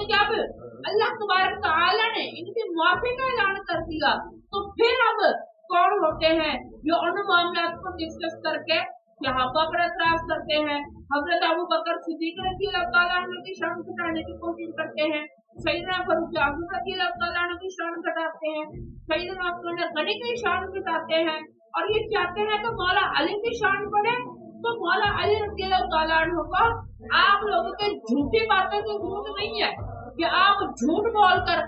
जब अल्लाह तबारक तआला ने इनकी माफी का ऐलान कर दिया तो फिर अब कौन होते हैं जो उन मामलात को डिस्कस करके सहाबा पर एतराज करते हैं, हजरत अबू बकर सिद्दीक रज़ियल्लाहु तआला अन्हु की शान घटाने की कोशिश करते हैं, सैयदना फारूक आज़म रज़ियल्लाहु तआला अन्हु की शान घटाते हैं, सैयदना उस्मान गनी की शान घटाते हैं और ये चाहते हैं कि मौला अली की शान बढ़े। तो मौला अली रज़ियल्लाहु तआला अन्हु को आप लोगों के झूठी बातें की जरूरत नहीं है कि आप झूठ बोलकर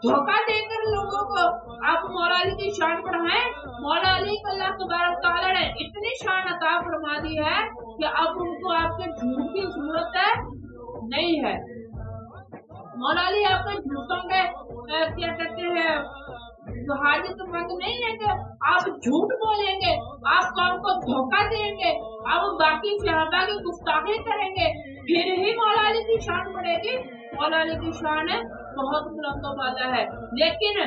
धोखा देकर लोगों को आप मौला अली की शान बढ़ाएं। मौला अली को अल्लाह तबारक तआला ने इतनी शान अता फरमा दी है कि अब उनको आपके झूठ की जरूरत नहीं है। मौला अली आपके झूठों के क्या कहते हैं हाजतमंद नहीं है कि आप झूठ बोलेंगे, आप कौम को धोखा देंगे, आप बाकी सहाबा की गुस्ताखी करेंगे, फिर ही मौला अली की शान बढ़ेगी। मौला अली की शान बहुत बुलंद वाला है, लेकिन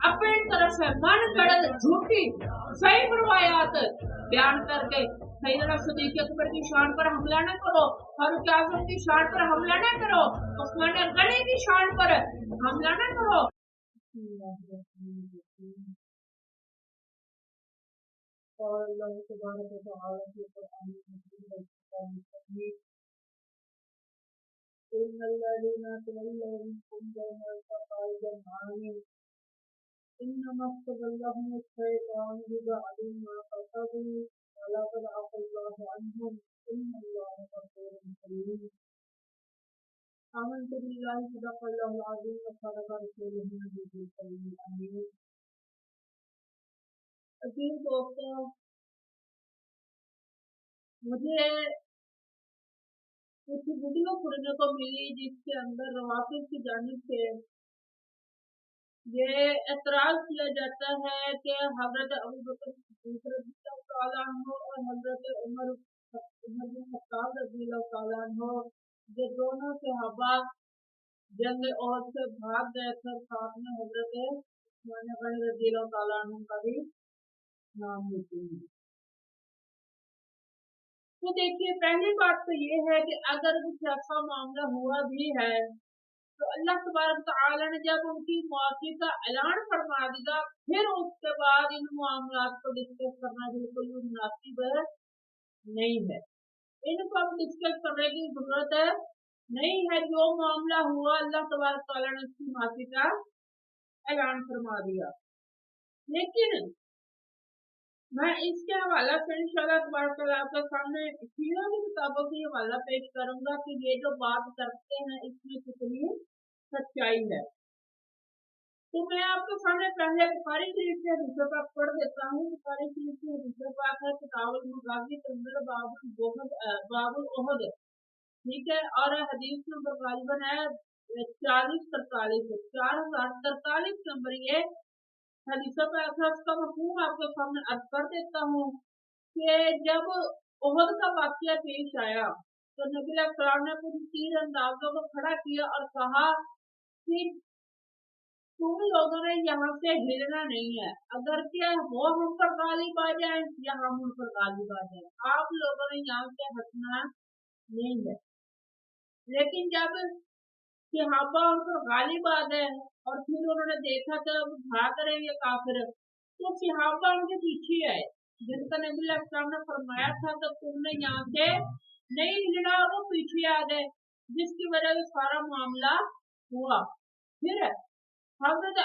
अपनी तरफ से मन गढ़ंत झूठी सही रवायात बयान करके सैयदना सिद्दीक अकबर की शान पर हमला न करो, फारूक आज़म की शान पर हमला न करो, उस्मान गनी की शान पर हमला न करो। قال الله تبارك وتعالى في القرآن المجيد والفرقان الحميد إن الذين تولوا منكم يوم التقى الجمعان إنما استغلهم الشيطان ببعض ما كسبوا ولقد عفا الله عنهم إن الله غفور حليم آمنت بالله صدق الله العظيم وصدق رسوله النبي الكريم الأمين۔ عزیز دوستوں، مجھے کچھ ویڈیو سننے کو ملی جس کے اندر روافض کی جانب سے یہ اعتراض کیا جاتا ہے کہ حضرت ابوبکر صدیق رضی اللہ تعالیٰ عنہ اور حضرت عمر بن خطاب رضی اللہ تعالیٰ عنہ یہ دونوں صحابہ جنگ احد سے بھاگ گئے تھے، ساتھ میں حضرت عثمان غنی رضی اللہ تعالیٰ عنہ کا بھی نام لیتے ہیں۔ تو دیکھیے، پہلی بات تو یہ ہے کہ اگر کچھ ایسا معاملہ ہوا بھی ہے تو اللہ تبارک تعالی نے جب ان کی معافی کا اعلان فرما دیا پھر اس کے بعد ان معاملات کو ڈسکس کرنا بالکل بھی مناسب نہیں ہے، ان کو اب ڈسکس کرنے کی ضرورت نہیں ہے۔ جو معاملہ ہوا اللہ تبارک تعالی نے اس کی معافی کا اعلان فرما دیا، لیکن میں اس کے حوالہ سے انشاءاللہ تبارک تعالیٰ آپ کے سامنے سیروں کی کتابوں کی حوالہ پیش کروں گا کہ یہ جو بات کرتے ہیں اس میں کتنی سچائی ہے۔ تو میں آپ کے سامنے پہلے بخاری شریف سے حدیث پاک پڑھ دیتا ہوں۔ بخاری شریف سے حدیث پاک ہے کتاب المغازی کے اندر باب الاحد، ٹھیک ہے، اور حدیث نمبر غالباً ہے 4043 4043 نمبر یہ حدیث پاک ہے۔ اس کا مفہوم آپ کے سامنے عرض کر دیتا ہوں کہ جب احد کا واقعہ پیش آیا تو نبی علیہ السلام نے کچھ تیر اندازوں کو کھڑا کیا اور کہا کہ تم لوگوں نے یہاں سے ہلنا نہیں ہے، اگر کیا وہ ہم پر غالب آ جائیں یا ہم ان پر غالب آ جائیں، آپ لوگوں نے یہاں سے ہٹنا نہیں ہے۔ لیکن جب صحابہ ان پر غالب آ گئے اور پھر انہوں نے دیکھا کہ اب بھاگ رہے ہیں کافر، تو صحابہ ان کے پیچھے آئے، جن کا نبی علیہ السلام نے فرمایا تھا کہ تم نے یہاں سے نہیں ہلنا، وہ پیچھے آ گئے، جس کی وجہ سے سارا معاملہ ہوا۔ پھر حضرت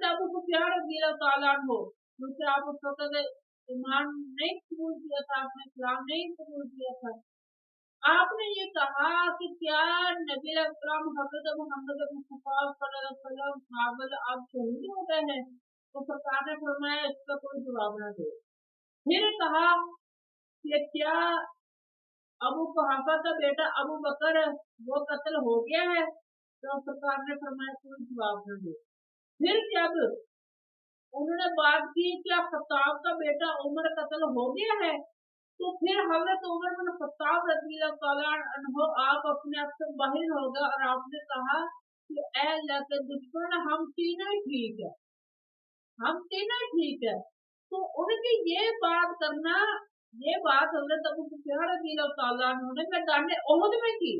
ابو سفیان رضی اللہ تعالیٰ عنہ، کیونکہ آپ اس وقت ایمان نہیں قبول کیا تھا، آپ نے اسلام نہیں قبول کیا تھا، آپ نے یہ کہا کہ کیا نبی علیہ السلام حضرت محمد مصطفیٰ صلی اللہ علیہ وسلم قابل آپ شہید ہو گئے ہیں؟ تو سرکار نے فرمایا اس کا کوئی جواب نہ دے۔ پھر کہا کہ کیا ابو قحافہ کا بیٹا ابو بکر وہ قتل ہو گیا ہے؟ تو سرکار نے فرمایا کوئی جواب نہ دے۔ پھر جب انہوں نے بات کی کیا خطاب کا بیٹا عمر قتل ہو گیا ہے؟ تو پھر حضرت عمر بن خطاب رضی اللہ تعالیٰ عنہ آپ اپنے آپ سے باہر ہو گئے اور آپ نے کہا کہ اے اللہ کے دشمن، ہم تینوں ٹھیک ہے، ہم تینوں ٹھیک ہے۔ تو ان کی یہ بات کرنا، یہ بات حضرت ابو سفیان رضی اللہ تعالیٰ عنہ نے میدان احد میں کی،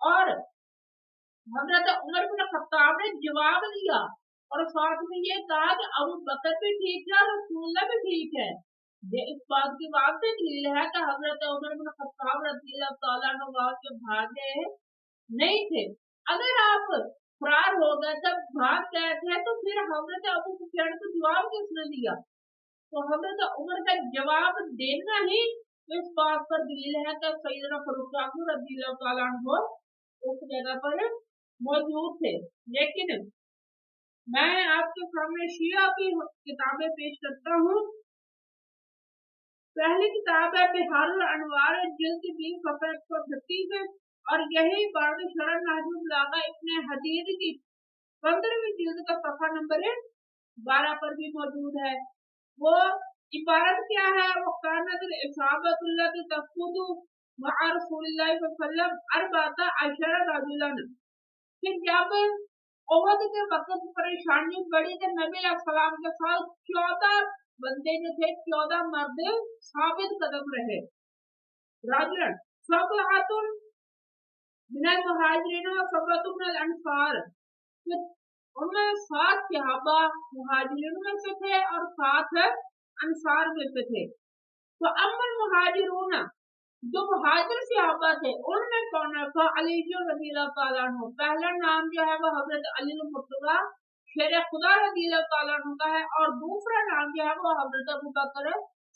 اور हजरत उमर बिन खत्ताब ने जवाब दिया और साथ में ये कहा कि अबू बकर भी ठीक है और रसूलुल्लाह भी ठीक है। ये इस बात की वाक़ई दलील है कि हजरत उमर बिन खत्ताब रज़ियल्लाहु ताला अन्हु वहां से भागे नहीं थे। अगर आप फरार हो गए थे, भाग गए थे, तो फिर हजरत अबू सुफियान को जवाब किसने दिया? तो हजरत उमर का जवाब देना ही इस बात पर दलील है कि सैयदना फारूक आज़म रज़ियल्लाहु ताला अन्हु उस जगह पर मौजूद थे। लेकिन मैं आपके सामने शिया की किताबें पेश करता हूँ। पहली किताब है बिहारुल अनवार, जिल्द 20 सफ़ा 136 है, और यही बारह शरह नहजुल बलागा इब्ने हदीद की 15वीं जिल्द का सफ़ा नंबर 12 पर भी मौजूद है। वो इबारत क्या है? वो कानतुल इसाबतुल्लती तस्कुतु मअ रसूलिल्लाहि सल्लल्लाहु अलैहि वसल्लम अरबाता अशरा रजुलन, कि जब ओहद के वक्त परेशानी बढ़ी तो नबी अलैहिस्सलाम के साथ 14 बंदे जो थे, 14 मर्द साबित कदम रहे। राजुलन सबअतुन मिनल मुहाजिरीन व सबअतुन मिनल अंसार, उनमें 7 सहाबा मुहाजिरीन में से थे और 7 अंसार में से थे। तो अम्मल मुहाजिरून, जो मुहाजिर सहाबा थे, उनमें कौन था? अली रज़ियल्लाहु ताला अन्हु। पहला नाम जो है वो हजरत अली मुर्तज़ा शेर खुदा रज़ियल्लाहु ताला अन्हु का है, और दूसरा नाम जो है वो हजरत अबू बकर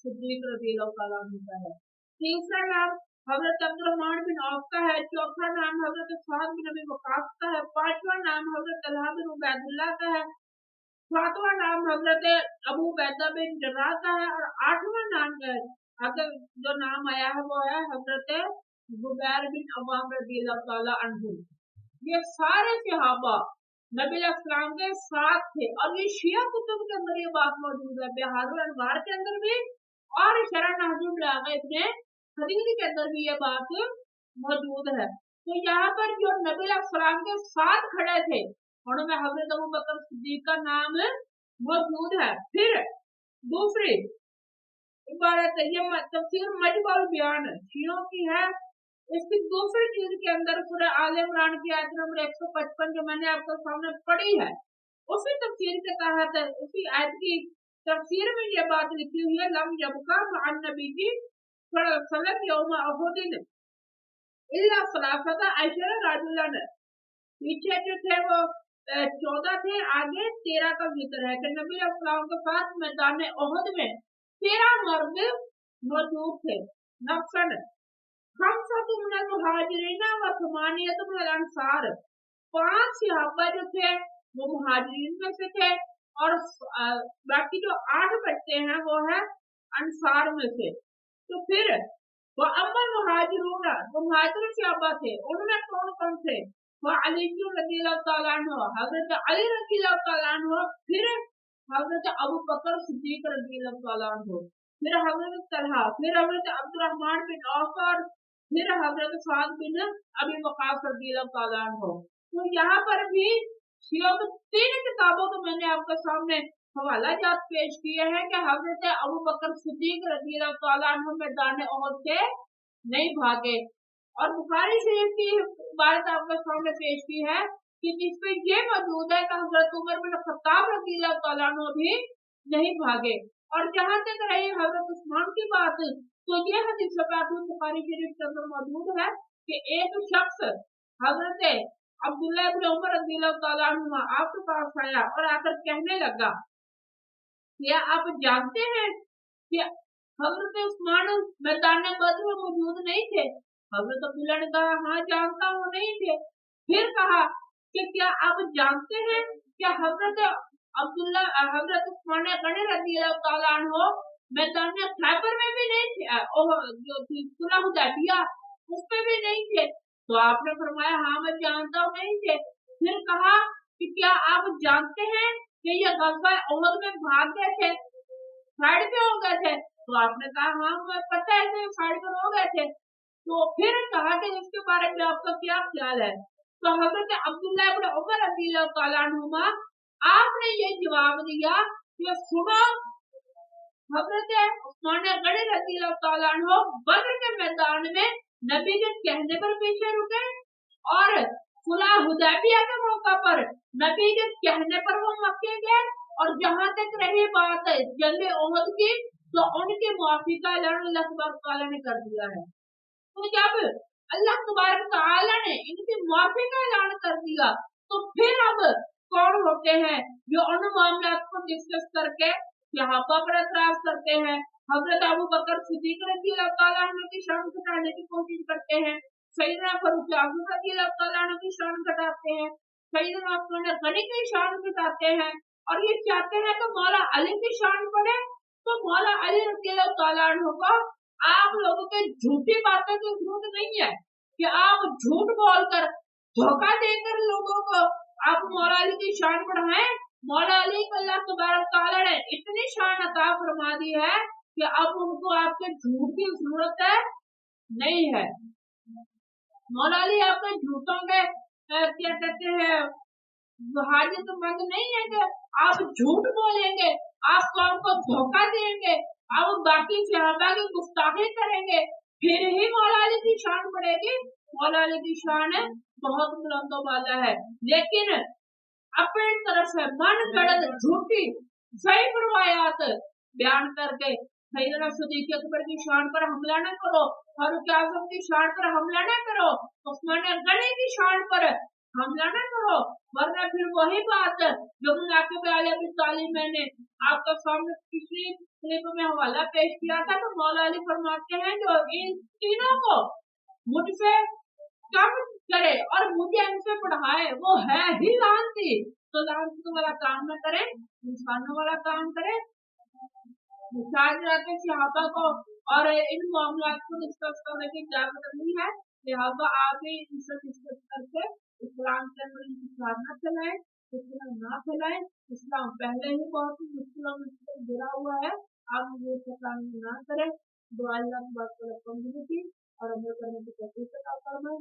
सिद्दीक रज़ियल्लाहु ताला अन्हु का है। तीसरा नाम हजरत अब्दुर्रहमान बिन औफ का है। चौथा नाम हजरत साद बिन अबी वक़ास का है। पांचवा नाम हजरत तलहा बिन उबैदुल्लाह का है। सातवां नाम हजरत अबू बैदा बिन जर्राह का है, और आठवां नाम अगर जो नाम आया है वो है हजरत जुबैर बिन अव्वाम रज़ियल्लाहु ताला अन्हु। ये सारे सहाबा नबी अलैहिस्सलाम के साथ थे, और ये शिया कुतुब के अंदर ये बात मौजूद है, बिहारुल अनवार के अंदर भी और शरह नहजुल बलागा इब्ने हदीद के अंदर भी ये बात मौजूद है। तो यहाँ पर जो नबी अलैहिस्सलाम के साथ खड़े थे उनमें हजरत अबू बकर सिद्दीक का नाम मौजूद है। फिर दूसरी इबारत ये तफसीर मजमुअल बयान शियों की है। इसकी दूसरी चीज के अंदर सूरह आल इमरान की आयत नंबर 155 जो मैंने आपके सामने पढ़ी है, उसी तफसीर के तहत उसी आयत की तफसीर में ये बात लिखी हुई है, लम यबका मअन नबी की सल्लल्लाहु यौम अहुदिन इल्ला सलासता अशरा रजुलन। पीछे जो थे वो 14 थे, आगे 13 का जिक्र है कि नबी अलैहिस्सलाम के साथ मैदान ओहद में 13 मर्द मौजूद थे। नफसन खमसतु मिनल मुहाजिरीन व थमानियतु मिनल अंसार, 5 सहाबा जो थे वो मुहाजिरीन में से थे, और बाकी जो 8 बचते हैं वो है अंसार में से। तो फिर वो अम्मल मुहाजिरून, जो मुहाजिर सहाबा थे उनमें कौन कौन थे? वो अली रज़ियल्लाहु ताला अन्हु, हजरत अली रज़ियल्लाहु ताला अन्हु, फिर हजरत अबू बकर सिद्दीक रज़ियल्लाहु ताला अन्हु, फिर हजरत तलहा, फिर हजरत अब्दुर्रहमान बिन औफ, और फिर हजरत साद बिन अबी वक़ास रज़ियल्लाहु ताला अन्हु। तो यहाँ पर भी शिया की 3 किताबों को मैंने आपके सामने हवाला जात पेश किए हैं कि हजरत अबू बकर सिद्दीक रज़ियल्लाहु ताला अन्हु मैदान ओहद से नहीं भागे, और बुखारी शरीफ की बात आपके सामने पेश की है कि जिसपे ये मौजूद है कि हजरत उमर बिन खत्ताब रज़ियल्लाहु ताला अन्हु भी नहीं भागे। और जहां तक रही हजरत उस्मान की बात, तो ये हदीस बुखारी शरीफ के अंदर मौजूद है कि एक शख्स हजरत अब्दुल्लाह इब्न उमर रज़ियल्लाहु ताला अन्हु आपके पास आया और आकर कहने लगा, क्या आप जानते हैं कि हजरत उस्मान मैदान बद्र में मौजूद नहीं थे? हजरत अब्दुल्लाह ने कहा, हाँ जानता हूँ, नहीं थे। फिर कहा कि क्या आप जानते हैं कि हजरत हजरत उस्मान गनी रज़ियल्लाहु ताला अन्हु मैदान खैबर में भी नहीं थे, जो थी सुलह हुदैबिया उसमें भी नहीं थे? तो आपने फरमाया, हाँ मैं जानता हूँ, नहीं थे। फिर कहा कि क्या आप जानते हैं कि ये गज़वा ओहद में भाग गए थे, साइड पे हो गए थे? तो आपने कहा, हाँ मुझे पता है साइड पर हो गए थे। तो फिर कहा कि इसके बारे में आपका क्या ख्याल है? तो हजरत अब्दुल्लाह इब्न उमर रज़ियल्लाहु ताला अन्हुमा आपने ये जवाब दिया कि सुनो, हजरत उस्मान गनी रज़ियल्लाहु ताला अन्हु बद्र के मैदान में नबी के कहने पर पीछे रुके, और सुलह हुदैबिया के मौका पर नबी के कहने पर वो मक्के गए। और जहां तक रही बात है जंग ओहद की, तो उनकी माफी का ऐलान अल्लाह तबारक तआला ने कर दिया है। तो जब अल्लाह तबारक तआला ने इनकी माफी का ऐलान कर दिया, तो फिर अब कौन होते हैं जो उन मामलात को डिस्कस करके सहाबा पर एतराज करते हैं, हजरत अबू बकर सिद्दीक रज़ियल्लाहु तआला अन्हु की शान घटाने की कोशिश करते हैं, सैयदना फारूक आज़म रज़ियल्लाहु तआला अन्हु की शान घटाते हैं, सैयदना उस्मान गनी की शान घटाते हैं, और ये चाहते हैं कि मौला अली की शान बढ़े। तो मौला अली रज़ियल्लाहु तआला अन्हु को आप लोगों के झूठी बातों की जरूरत नहीं है कि आप झूठ बोलकर धोखा देकर लोगों को आप मौला अली की शान बढ़ाएं। मौला अली को अल्लाह तबारक तआला ने इतनी शान अता फरमा दी है कि अब उनको आपके झूठ की जरूरत है नहीं है। मौला अली आपके झूठों के क्या कहते हैं हाजतमंद नहीं है कि आप झूठ बोलेंगे, आप कौम को धोखा देंगे, आप बाकी सहाबा की गुस्ताखी करेंगे, फिर ही मौला अली की शान बढ़ेगी। मौला अली की शान बहुत बुलंद वाला है, लेकिन अपनी तरफ से मन गढ़ंत झूठी सही रवायात बयान करके सैयदना सिद्दीक़ अकबर की शान पर हमला न करो, फारूक आज़म की शान पर हमला न करो, उस्मान गनी की शान पर हमला न करो, वरना फिर वही बात जो मुनाकिब अली अबी तालिब मैंने आपका सामने पिछली क्लिप में हवाला पेश किया था। तो मौला अली फरमाते हैं जो इन तीनों को मुझसे कम करे और मुझे इनसे बढ़ाए वो है ही लानती। तो लानती वाला काम न करे, इंसानों वाला काम करे। मुशाहिद सहाबा को और इन मामलात को डिस्कस करने की इजाजत नहीं है, लिहाजा आप ही इनसे डिस्कस करके इस्लाम के अंदर इंतजार न चलाएं, इस्लाम ना फैलाएं। इस्लाम पहले ही बहुत ही मुश्किलों में गिरा हुआ है, आप मुझे इस्लाम ना करें। दुआ अल्लाह कम्युनिटी और अमल करने की तौफीक अता फरमाए।